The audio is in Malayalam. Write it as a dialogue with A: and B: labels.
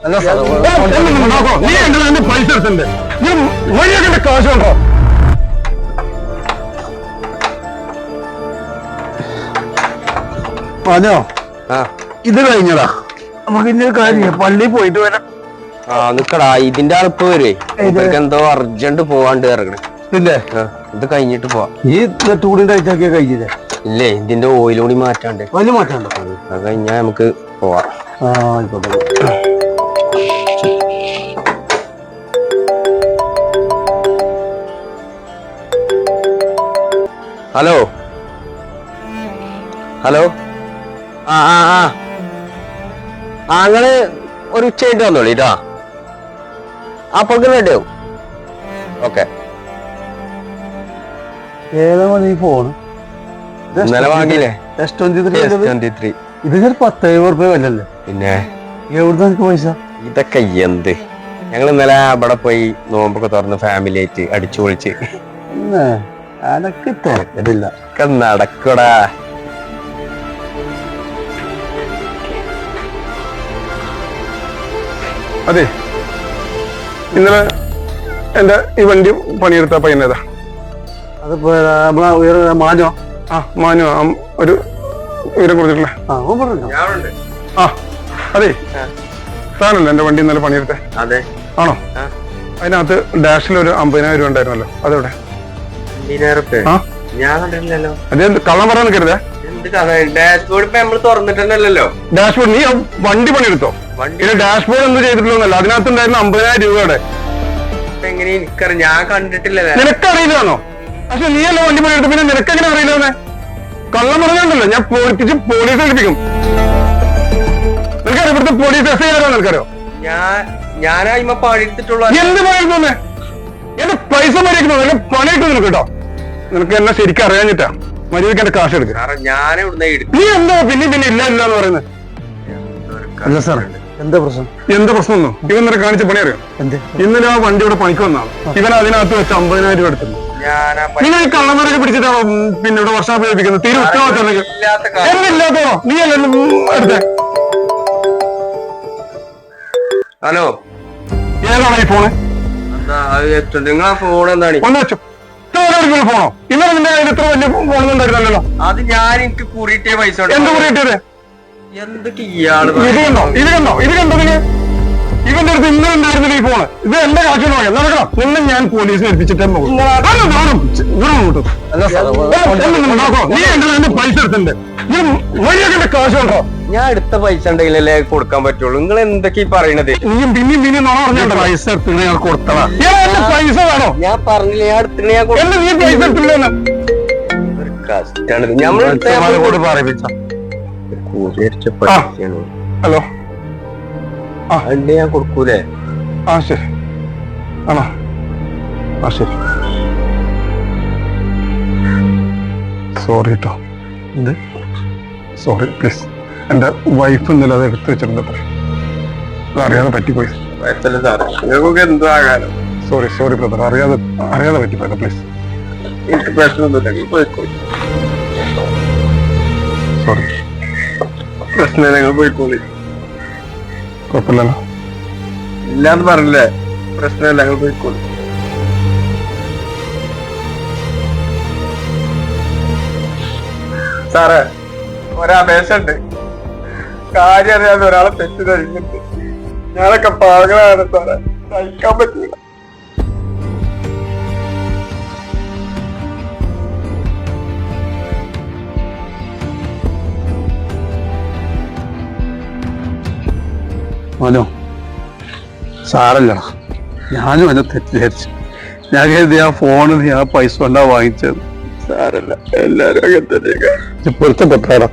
A: നീ എന്റെ പൈസ എടുത്തേ നീ വഴിയൊക്കെ കാശുണ്ടോ? പറഞ്ഞോ ഇത് കഴിഞ്ഞടാ, നമുക്ക് ഇനി കാര്യം പള്ളിയിൽ പോയിട്ട് വരാം.
B: നിക്കടാ, ഇതിന്റെ ആളിപ്പോ വരുവേ, എന്തോ അർജന്റ് പോവാണ്ട് ഇറങ്ങണേ. ഇല്ലേ ഇത് കഴിഞ്ഞിട്ട് പോവാ.
A: ഈ ടൂറിന്റെ ആഴ്ചയൊക്കെ കഴിഞ്ഞില്ലേ?
B: ഇല്ലേ, ഇതിന്റെ ഓയിൽ കൂടി മാറ്റാണ്ട്.
A: വലിയ മാറ്റാണ്ടോ?
B: അത് കഴിഞ്ഞാ നമുക്ക് പോവാം. ഹലോ ഹലോ നിങ്ങള് ഒരു ഉച്ചയായിട്ട് വന്നോളിട്ടാ, അപ്പോഴേക്കും റെഡി ആവും. ഓക്കെ.
A: ഏതാ നീ ഫോണ്?
B: ഇന്നലെ വാങ്ങിയില്ലേ?
A: S23. ഇത് 10,000 രൂപ വല്ലല്ലേ?
B: പിന്നെ
A: എവിടുന്ന എനിക്ക് പൈസ?
B: ഇതൊക്കെ എന്ത്, ഞങ്ങൾ ഇന്നലെ അവിടെ പോയി നോമ്പൊക്കെ തുറന്ന് ഫാമിലി ആയിട്ട് അടിച്ചു പൊളിച്ച്.
A: അതൊക്കെ തിരക്കടില്ല,
B: ഒക്കെ നടക്കടാ.
C: അതെ, ഇന്നലെ എന്റെ ഈ വണ്ടി പണിയെടുത്ത പയ്യനേതാ?
A: അതിപ്പോ മാനോ?
C: മാനു ഒരു വിവരം കൊടുത്തിട്ടില്ലേ? അതെ, താനല്ലേ എന്റെ വണ്ടി ഇന്നലെ പണിയെടുത്തേ?
B: അതെ.
C: ആണോ? അതിനകത്ത് ഡാഷിൽ ഒരു 50,000 രൂപ ഉണ്ടായിരുന്നല്ലോ, അതെവിടെ?
B: ഞാൻ കണ്ടിട്ടില്ലല്ലോ.
C: അതെ, കള്ളം പറയാൻ നിൽക്കരുതേ. ഡാഷ്ബോർഡ് നീ വണ്ടി പണിയെടുത്തോ? ഡാഷ്ബോർഡ് എന്ത് ചെയ്തിട്ടുള്ളതല്ല, അതിനകത്തുണ്ടായിരുന്ന 50,000 രൂപയുടെ.
B: ഞാൻ കണ്ടിട്ടില്ല.
C: നിനക്കറിയില്ലാന്നോ? പക്ഷെ നീയല്ലേ വണ്ടി പണിയെടുത്തു, പിന്നെ നിനക്കെങ്ങനെ അറിയില്ലെന്നേ? കള്ളം പറഞ്ഞുണ്ടല്ലോ, ഞാൻ പോലീസ് ഏൽപ്പിക്കും. നിനക്കറിയോ ഇവിടുത്തെ പോലീസ് SI ആരാ നിനക്കറിയോ?
B: ഞാനാ പണിയെടുത്തിട്ടുള്ള.
C: എന്ത് പണിയെടുത്തോന്നേ? എന്റെ പൈസ പണിയെടുക്കുന്നു, എന്നെ പണിയിട്ട് നിനക്ക് കേട്ടോ. നിനക്ക് എന്നെ ശരിക്കും അറിയാഞ്ഞിട്ടാ. മര്യാദയ്ക്ക് എന്റെ കാശ് എടുക്കുക. നീ എന്താ പിന്നെ ഇല്ല ഇല്ല എന്ന് പറയുന്നത്?
A: അല്ല സാർ, എന്താ പ്രശ്നം?
C: എന്താ പ്രശ്നമൊന്നും ഇവൻ നിന്നെ കാണിച്ച പണി അറിയാം. ഇന്നലെ ആ വണ്ടി ഇവിടെ പണിക്ക് വന്നാണ്. ഇവൻ അതിനകത്ത് വെച്ച് 50,000 രൂപ എടുത്തിട്ടുണ്ട്. നിങ്ങൾ ഈ കള്ളന്മാരൊക്കെ പിടിച്ചിട്ടാണോ പിന്നെ ഇവിടെ വർഷം പ്രയോഗിക്കുന്നത്? തീരെ ഉത്തരവാദിത്തം എന്തില്ലാത്തോ? നീ അല്ലേ എടുത്തേ?
B: ഹലോ,
C: ഏതാണ് ഈ ഫോണ്?
B: നിങ്ങളെ ഫോൺ എന്താണ്?
C: ഒന്ന് വെച്ചോ. ഫോണോ? ഇന്നലെ നിന്റെ കയ്യിൽ ഇത്ര വലിയ ഫോണൊന്നും ഉണ്ടായിരുന്നല്ലോ.
B: അത് ഞാൻ എനിക്ക് കൂറിയിട്ടേ പൈസ.
C: എന്ത് കൂറിയിട്ടത്?
B: എന്തൊക്കെ ഇയാള്
C: ഇത് കണ്ടോ നിങ്ങൾ? ഇവന്റെ അടുത്ത് ഇന്നലെ ഉണ്ടായിരുന്നില്ല ഈ ഫോണ്. ഇത് എന്റെ കാശിനോ? നടക്കണം. നിന്നെ ഞാൻ പോലീസിനെ ഏൽപ്പിച്ചിട്ടേ പോകും. നീ എന്റെ പൈസ എടുത്തിട്ടുണ്ട്. നീ വഴിയൊക്കെ കാശുണ്ടോ?
B: ഞാൻ എടുത്ത പൈസ ഉണ്ടെങ്കിലല്ലേ കൊടുക്കാൻ പറ്റുള്ളൂ. നിങ്ങൾ എന്തൊക്കെ പറയണത്?
C: നീയും പിന്നെയും നോണ പറഞ്ഞ പൈസ എടുത്തിട്ട് ഞാൻ കൊടുത്തതാ. പൈസ വേണോ?
B: ഞാൻ പറഞ്ഞില്ല, ഞാൻ എടുത്തിട്ട്
C: നീ പൈസ എടുത്തില്ലെന്ന്. ഹലോ,
B: അതിന്റെ ഞാൻ കൊടുക്കൂലേ?
C: ശരി. ആണോ? ശരി. സോറി കേട്ടോ. Sorry please. എന്റെ വൈഫ് ഇന്നലെ അത് എടുത്തു വെച്ചിട്ടുണ്ട്. അറിയാതെ പറ്റിപ്പോയി.
B: എന്താകാലോ?
C: സോറി ബ്രദർ, അറിയാതെ പറ്റിപ്പോയത്. പ്ലീസ്.
B: എനിക്ക് പ്രശ്നമൊന്നുമില്ല,
C: സോറി.
B: പ്രശ്നം ഞങ്ങൾ പോയിക്കോളി.
C: കുഴപ്പമില്ലല്ലോ?
B: ഇല്ലാന്ന് പറഞ്ഞില്ലേ? പ്രശ്നമില്ല, ഞങ്ങൾ പോയിക്കോളി. സാറേ, ഒരപേക്ഷ ഉണ്ട്. കാര്യം അറിയാതെ ഒരാളെ തെറ്റിദ്ധരിച്ചിട്ട് ഞാനൊക്കെ പാകളാണ് സാറേ, സഹിക്കാൻ പറ്റില്ല.
A: മനോ, സാറല്ലടാ, ഞാനും എന്നെ തെറ്റിദ്ധരിച്ചു. ഞാൻ കരുതി ആ ഫോണിൽ ഞാൻ പൈസ കൊണ്ടാ വാങ്ങിച്ചത്.
B: സാരല്ല, എല്ലാരും അങ്ങനെ തന്നെ
A: പൊരുത്തപ്പെട്ടാടാ.